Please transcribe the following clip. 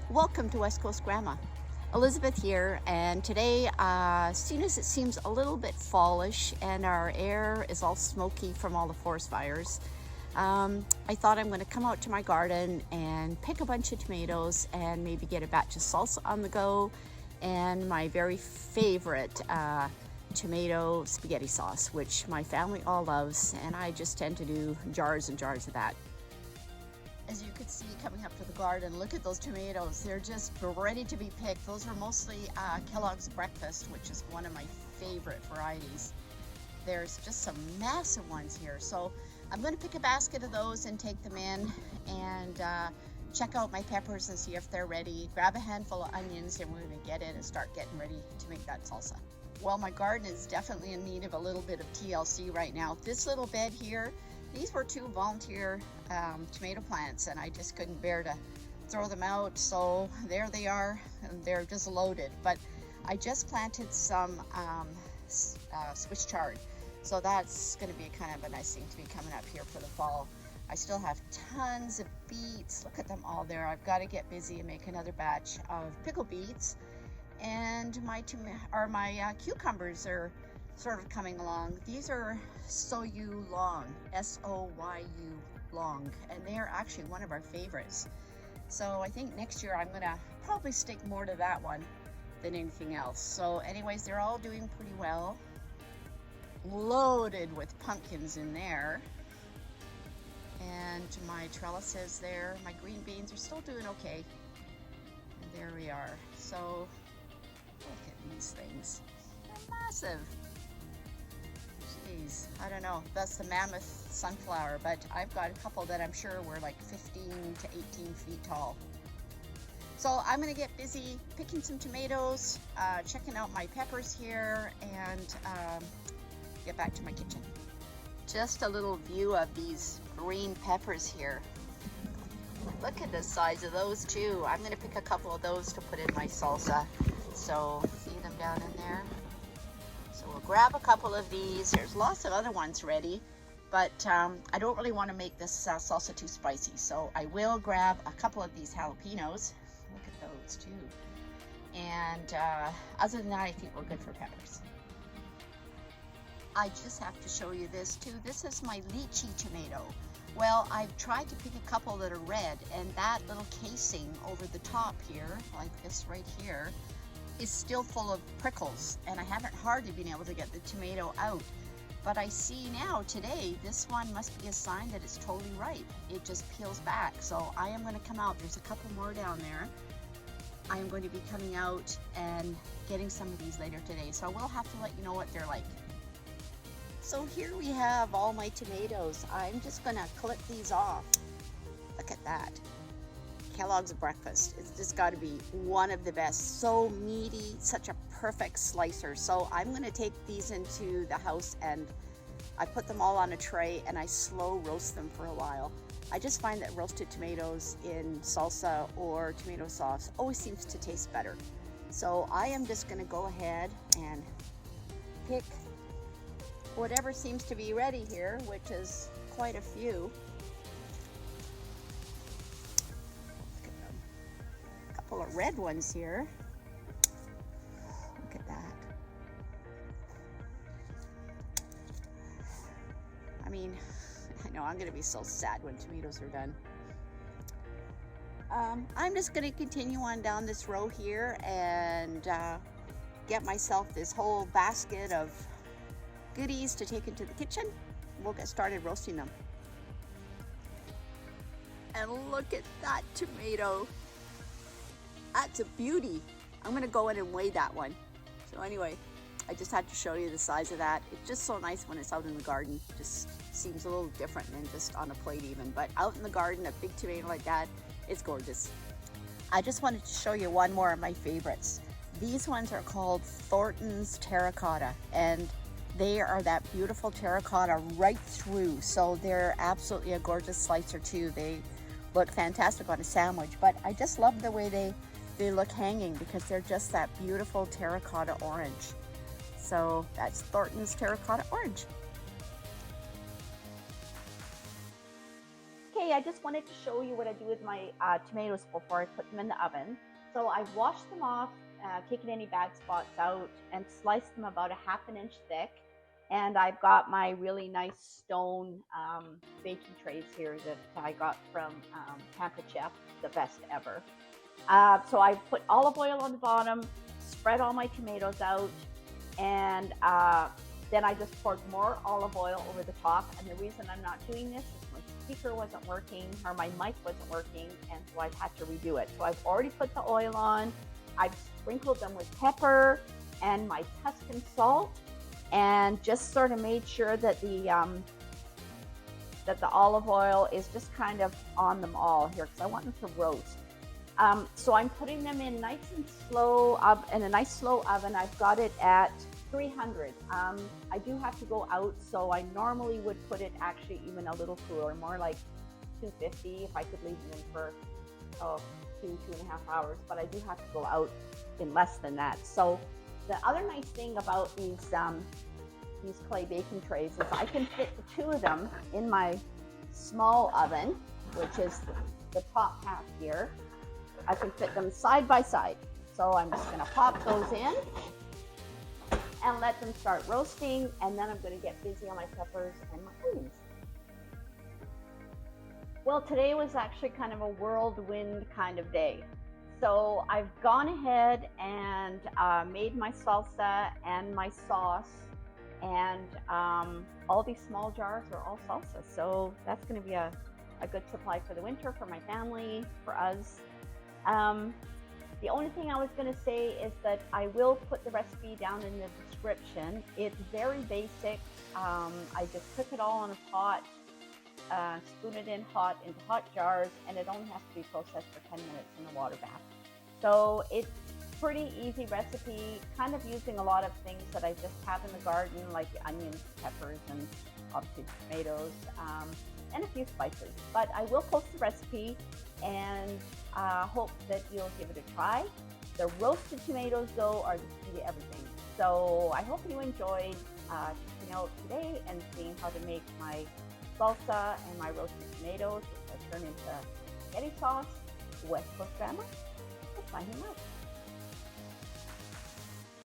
Welcome to West Coast Grandma. Elizabeth here, and today, seeing as it seems a little bit fallish and our air is all smoky from all the forest fires, I thought I'm going to come out to my garden and pick a bunch of tomatoes and maybe get a batch of salsa on the go and my very favorite tomato spaghetti sauce, which my family all loves, and I just tend to do jars and jars of that. As you could see coming up to the garden, look at those tomatoes. They're just ready to be picked. Those are mostly Kellogg's Breakfast, which is one of my favorite varieties. There's just some massive ones here. So I'm going to pick a basket of those and take them in and check out my peppers and see if they're ready. Grab a handful of onions and we're going to get in and start getting ready to make that salsa. Well, my garden is definitely in need of a little bit of TLC right now. This little bed here, these were two volunteer tomato plants, and I just couldn't bear to throw them out, so there they are, and they're just loaded. But I just planted some Swiss chard, so that's going to be kind of a nice thing to be coming up here for the fall. I still have tons of beets. Look at them all there. I've got to get busy and make another batch of pickled beets, and my cucumbers are sort of coming along. These are Soyu long, S-O-Y-U long, and they're actually one of our favorites. So I think next year I'm gonna probably stick more to that one than anything else. So anyways, they're all doing pretty well. Loaded with pumpkins in there. And my trellises there, my green beans are still doing okay. And there we are. So look at these things. They're massive. Geez, I don't know, that's the mammoth sunflower, but I've got a couple that I'm sure were like 15 to 18 feet tall. So I'm gonna get busy picking some tomatoes, checking out my peppers here, and get back to my kitchen. Just a little view of these green peppers here. Look at the size of those too. I'm gonna pick a couple of those to put in my salsa. So see them down in there? So we'll grab a couple of these. There's lots of other ones ready, but I don't really want to make this salsa too spicy. So I will grab a couple of these jalapeños. Look at those too. And other than that, I think we're good for peppers. I just have to show you this too. This is my lychee tomato. Well, I've tried to pick a couple that are red, and that little casing over the top here, like this right here, is still full of prickles, and I haven't hardly been able to get the tomato out. But I see now today, this one must be a sign that it's totally ripe. It just peels back. So I am going to come out. There's a couple more down there. I am going to be coming out and getting some of these later today. So I will have to let you know what they're like. So here we have all my tomatoes. I'm just going to clip these off. Look at that. Kellogg's Breakfast. It's just got to be one of the best. So meaty, such a perfect slicer. So I'm going to take these into the house and I put them all on a tray and I slow roast them for a while. I just find that roasted tomatoes in salsa or tomato sauce always seems to taste better. So I am just going to go ahead and pick whatever seems to be ready here, which is quite a few. Couple of red ones here. Look at that. I mean, I know I'm going to be so sad when tomatoes are done. I'm just going to continue on down this row here and get myself this whole basket of goodies to take into the kitchen. We'll get started roasting them. And look at that tomato. That's a beauty. I'm gonna go in and weigh that one. So anyway, I just had to show you the size of that. It's just so nice when it's out in the garden. It just seems a little different than just on a plate even. But out in the garden, a big tomato like that, it's gorgeous. I just wanted to show you one more of my favorites. These ones are called Thornton's Terracotta, and they are that beautiful terracotta right through. So they're absolutely a gorgeous slicer too. They look fantastic on a sandwich, but I just love the way they look hanging because they're just that beautiful terracotta orange. So that's Thornton's Terracotta Orange. Okay, today I just wanted to show you what I do with my tomatoes before I put them in the oven. So I've washed them off, taken any bad spots out, and sliced them about a ½ inch thick. And I've got my really nice stone baking trays here that I got from Tampa Chef, the best ever. So I put olive oil on the bottom, spread all my tomatoes out, and then I just poured more olive oil over the top. And the reason I'm not doing this is my speaker wasn't working, or my mic wasn't working, and so I've had to redo it. So I've already put the oil on. I've sprinkled them with pepper and my Tuscan salt, and just sort of made sure that the olive oil is just kind of on them all here, because I want them to roast. So I'm putting them in nice and slow, in a nice slow oven. I've got it at 300. I do have to go out, so I normally would put it actually even a little cooler, more like 250 if I could leave them in for 2.5 hours, but I do have to go out in less than that. So the other nice thing about these clay baking trays is I can fit the two of them in my small oven, which is the top half here. I can fit them side by side. So I'm just going to pop those in and let them start roasting, and then I'm going to get busy on my peppers and my onions. Well, today was actually kind of a whirlwind kind of day. So I've gone ahead and made my salsa and my sauce, and all these small jars are all salsa. So that's going to be a good supply for the winter, for my family, for us. The only thing I was going to say is that I will put the recipe down in the description. It's very basic. I just cook it all on a pot, spoon it in hot into hot jars, and it only has to be processed for 10 minutes in a water bath. So it's pretty easy recipe, kind of using a lot of things that I just have in the garden, like the onions, peppers, and obviously tomatoes, and a few spices. But I will post the recipe, and hope that you'll give it a try. The roasted tomatoes, though, are the key to everything. So I hope you enjoyed checking out today and seeing how to make my salsa and my roasted tomatoes, which I turn into spaghetti sauce. West Coast Grandma, let's find him out.